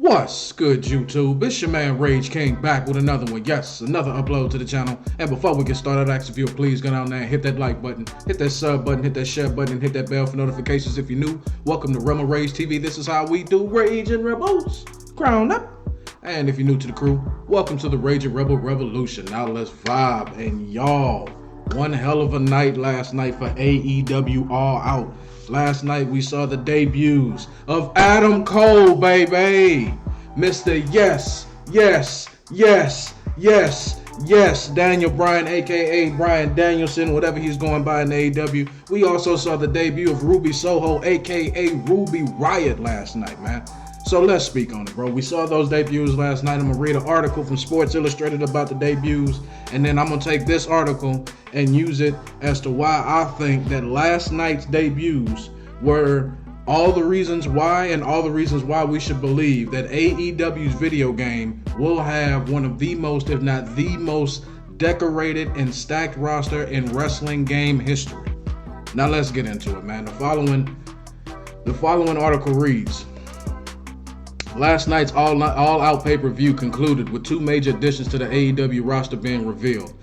What's good, YouTube? It's your man Rage King back with another one. Yes, another upload to the channel. And before we get started, I ask if you please go down there and hit that like button, hit that sub button, hit that share button, and hit that bell for notifications if you're new. Welcome to Rebel Rage TV. This is how we do Rage and Rebels. Crown up. And if you're new to the crew, welcome to the Rage and Rebel Revolution. Now let's vibe. And y'all, one hell of a night last night for AEW All Out. Last night we saw the debuts of Adam Cole, baby. Mr. Yes, Daniel Bryan, aka Bryan Danielson, whatever he's going by in AEW. We also saw the debut of Ruby Soho, aka Ruby Riott last night, man. So let's speak on it, bro. We saw those debuts last night. I'm gonna read an article from Sports Illustrated about the debuts, and then I'm gonna take this article and use it as to why I think that last night's debuts were all the reasons why and all the reasons why we should believe that AEW's video game will have one of the most, if not the most, decorated and stacked roster in wrestling game history. Now let's get into it, man. The following article reads: last night's All Out pay-per-view concluded with two major additions to the AEW roster being revealed.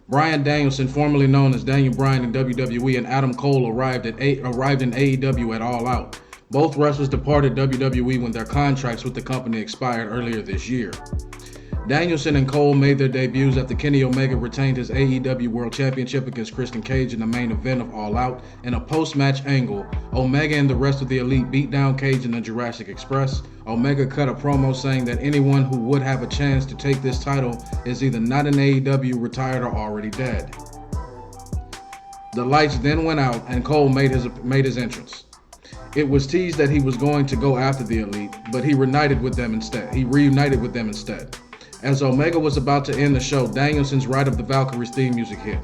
Bryan Danielson, formerly known as Daniel Bryan in WWE, and Adam Cole arrived in AEW at All Out. Both wrestlers departed WWE when their contracts with the company expired earlier this year. Danielson and Cole made their debuts after Kenny Omega retained his AEW World Championship against Christian Cage in the main event of All Out. In a post-match angle, Omega and the rest of the Elite beat down Cage in the Jurassic Express. Omega cut a promo saying that anyone who would have a chance to take this title is either not in AEW, retired, or already dead. The lights then went out and Cole made his entrance. It was teased that he was going to go after the Elite, but he reunited with them instead. As Omega was about to end the show, Danielson's Ride of the Valkyries theme music hit.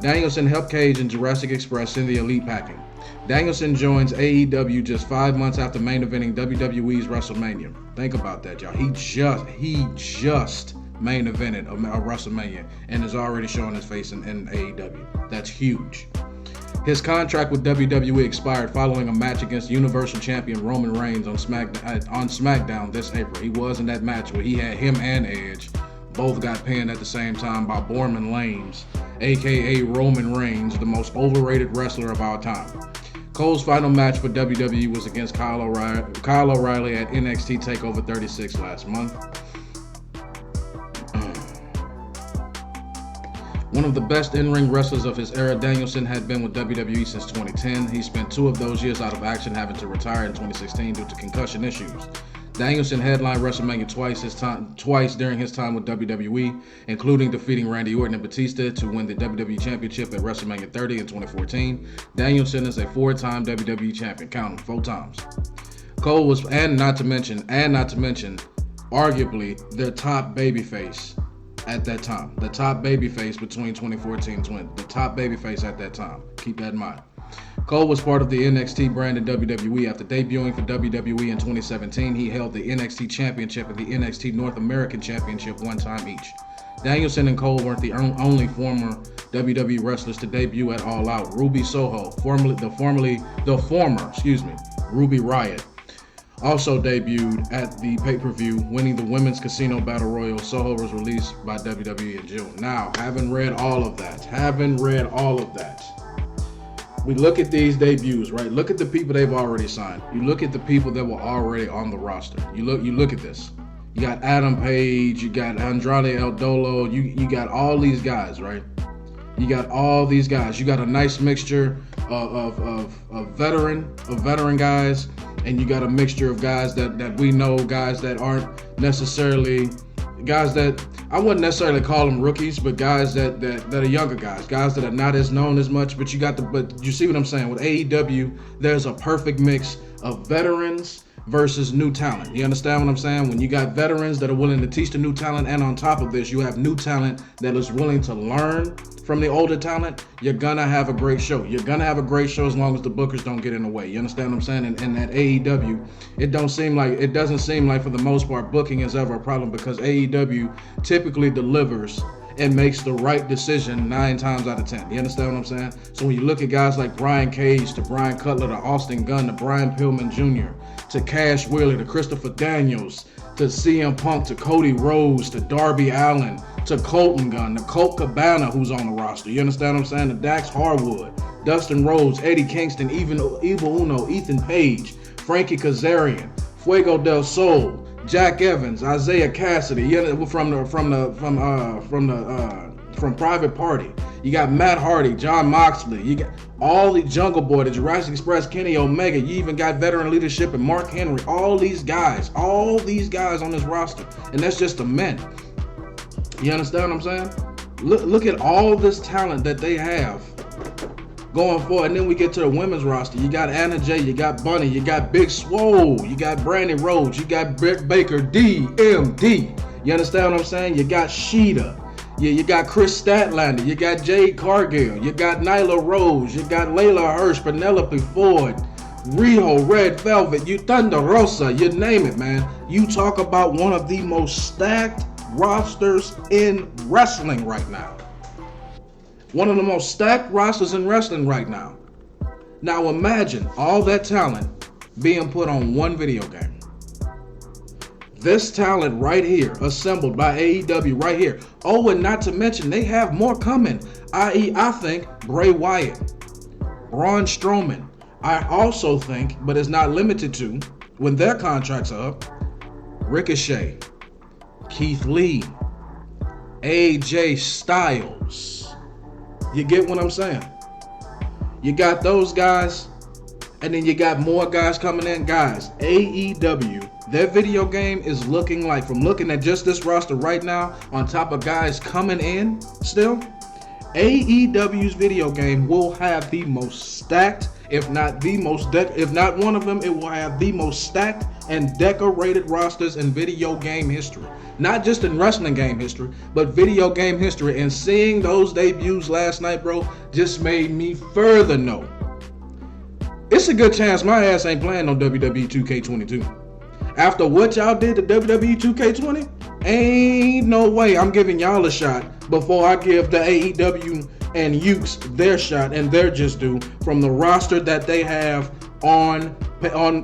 Danielson helped Cage and Jurassic Express in the Elite packing. Danielson joins AEW just 5 months after main eventing WWE's WrestleMania. Think about that, y'all. He just main evented a WrestleMania and is already showing his face in AEW. That's huge. His contract with WWE expired following a match against Universal Champion Roman Reigns on SmackDown this April. He was in that match where he had him and Edge both got pinned at the same time by Borman Lames, aka Roman Reigns, the most overrated wrestler of all time. Cole's final match for WWE was against Kyle O'Reilly at NXT TakeOver 36 last month. One of the best in-ring wrestlers of his era, Danielson had been with WWE since 2010. He spent 2 of those years out of action, having to retire in 2016 due to concussion issues. Danielson headlined WrestleMania twice during his time with WWE, including defeating Randy Orton and Batista to win the WWE Championship at WrestleMania 30 in 2014. Danielson is a 4-time WWE champion, count them, 4 times. Cole was, and not to mention, arguably their top babyface at that time. The top babyface between 2014 and 20. The top babyface at that time. Keep that in mind. Cole was part of the NXT brand in WWE. After debuting for WWE in 2017, he held the NXT Championship and the NXT North American Championship 1 time each. Danielson and Cole weren't the only former WWE wrestlers to debut at All Out. Ruby Soho, the former Ruby Riott, also debuted at the pay-per-view, winning the Women's Casino Battle Royal. Soho was released by WWE in June. Now, having read all of that, we look at these debuts, right? Look at the people they've already signed. You look at the people that were already on the roster. You look at this. You got Adam Page, you got Andrade El Dolo, you got all these guys, right? You got all these guys. You got a nice mixture of veteran guys, and you got a mixture of guys that we know, guys that aren't necessarily guys that I wouldn't necessarily call them rookies, but guys that are younger guys that are not as known as much. But you see what I'm saying? With AEW, there's a perfect mix of veterans versus new talent. You understand what I'm saying? When you got veterans that are willing to teach the new talent, and on top of this, you have new talent that is willing to learn from the older talent, you're gonna have a great show. You're gonna have a great show as long as the bookers don't get in the way. You understand what I'm saying? And at AEW, it doesn't seem like for the most part booking is ever a problem, because AEW typically delivers and makes the right decision 9 times out of 10. You understand what I'm saying? So when you look at guys like Brian Cage to Brian Cutler to Austin Gunn to Brian Pillman Jr., to Cash Wheeler, to Christopher Daniels, to CM Punk, to Cody Rhodes, to Darby Allin, to Colton Gunn, to Colt Cabana, who's on the roster. You understand what I'm saying? To Dax Harwood, Dustin Rhodes, Eddie Kingston, Evil Uno, Ethan Page, Frankie Kazarian, Fuego del Sol, Jack Evans, Isaiah Cassidy, from Private Party. You got Matt Hardy, John Moxley. You got all the Jungle Boy, the Jurassic Express, Kenny Omega. You even got Veteran Leadership and Mark Henry. All these guys on this roster, and that's just the men. You understand what I'm saying? Look at all this talent that they have going forward. And then we get to the women's roster. You got Anna Jay, you got Bunny, you got Big Swole, you got Brandy Rhodes, you got Britt Baker, DMD. You understand what I'm saying? You got Sheeta. You got Chris Statlander, you got Jade Cargill, you got Nyla Rose, you got Layla Hirsch, Penelope Ford, Riho, Red Velvet, you Thunder Rosa, you name it, man. You talk about one of the most stacked rosters in wrestling right now. One of the most stacked rosters in wrestling right now. Now imagine all that talent being put on one video game. This talent right here, assembled by AEW right here. Oh, and not to mention, they have more coming. I.e., I think Bray Wyatt, Braun Strowman. I also think, but it's not limited to, when their contracts are up, Ricochet, Keith Lee, AJ Styles. You get what I'm saying? You got those guys, and then you got more guys coming in. Guys, AEW, their video game is looking like, from looking at just this roster right now, on top of guys coming in still, AEW's video game will have the most stacked, if not the most, if not one of them, it will have the most stacked and decorated rosters in video game history. Not just in wrestling game history, but video game history. And seeing those debuts last night, bro, just made me further know it's a good chance my ass ain't playing on WWE 2K22. After what y'all did to WWE 2K20, ain't no way I'm giving y'all a shot before I give the AEW and Ukes their shot and their just due from the roster that they have on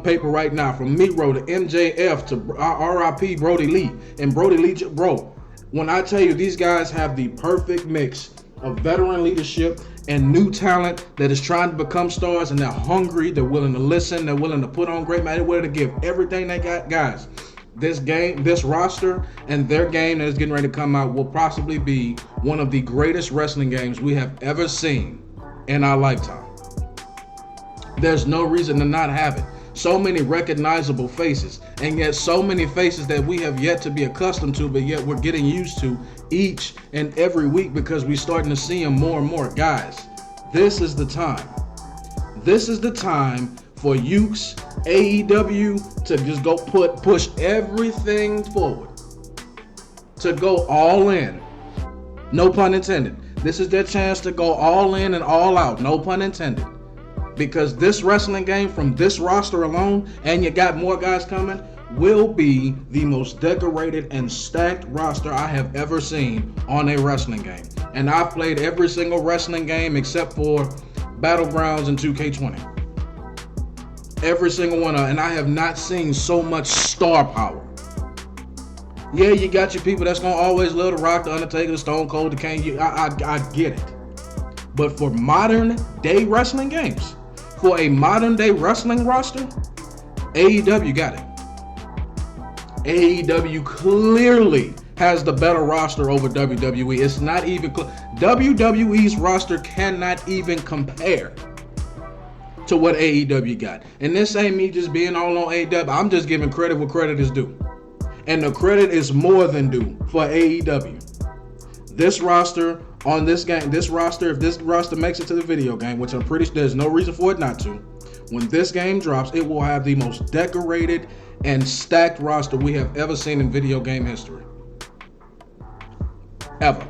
paper right now. From Miro to MJF to RIP Brody Lee. And Brody Lee, bro, when I tell you these guys have the perfect mix of veteran leadership and new talent that is trying to become stars, and they're hungry, they're willing to listen, they're willing to put on great matches, they're willing to give everything they got. Guys, this game, this roster, and their game that is getting ready to come out will possibly be one of the greatest wrestling games we have ever seen in our lifetime. There's no reason to not have it. So many recognizable faces, and yet so many faces that we have yet to be accustomed to, but yet we're getting used to each and every week because we're starting to see them more and more. Guys, this is the time. This is the time for Ukes, AEW to just go push everything forward. To go all in. No pun intended. This is their chance to go all in and all out. No pun intended. Because this wrestling game from this roster alone, and you got more guys coming, will be the most decorated and stacked roster I have ever seen on a wrestling game. And I've played every single wrestling game except for Battlegrounds and 2K20. Every single one, and I have not seen so much star power. Yeah, you got your people that's gonna always love The Rock, The Undertaker, The Stone Cold, The Kane. I get it. But for modern day wrestling games, for a modern day wrestling roster, AEW got it. AEW clearly has the better roster over WWE. It's not even WWE's roster cannot even compare to what AEW got. And this ain't me just being all on AEW. I'm just giving credit where credit is due. And the credit is more than due for AEW. This roster on this game, if this roster makes it to the video game, which I'm pretty sure there's no reason for it not to, when this game drops, it will have the most decorated and stacked roster we have ever seen in video game history. Ever.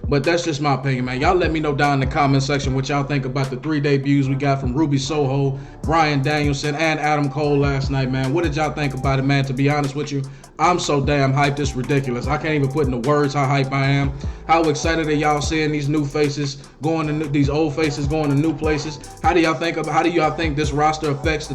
But that's just my opinion, man. Y'all let me know down in the comment section what y'all think about the 3 debuts we got from Ruby Soho, Bryan Danielson, and Adam Cole last night, man. What did y'all think about it, man? To be honest with you, I'm so damn hyped, it's ridiculous. I can't even put into words how hyped I am. How excited are y'all seeing these new faces going to these old faces going to new places? How do y'all think this roster affects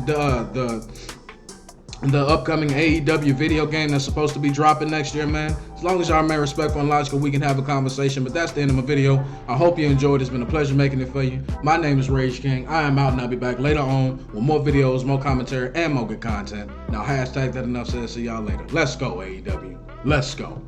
the upcoming AEW video game that's supposed to be dropping next year, man. As long as y'all remain respectful and logical, we can have a conversation. But that's the end of my video. I hope you enjoyed. It's been a pleasure making it for you. My name is Rage King. I am out, and I'll be back later on with more videos, more commentary, and more good content. Now, hashtag that enough said. See y'all later. Let's go, AEW. Let's go.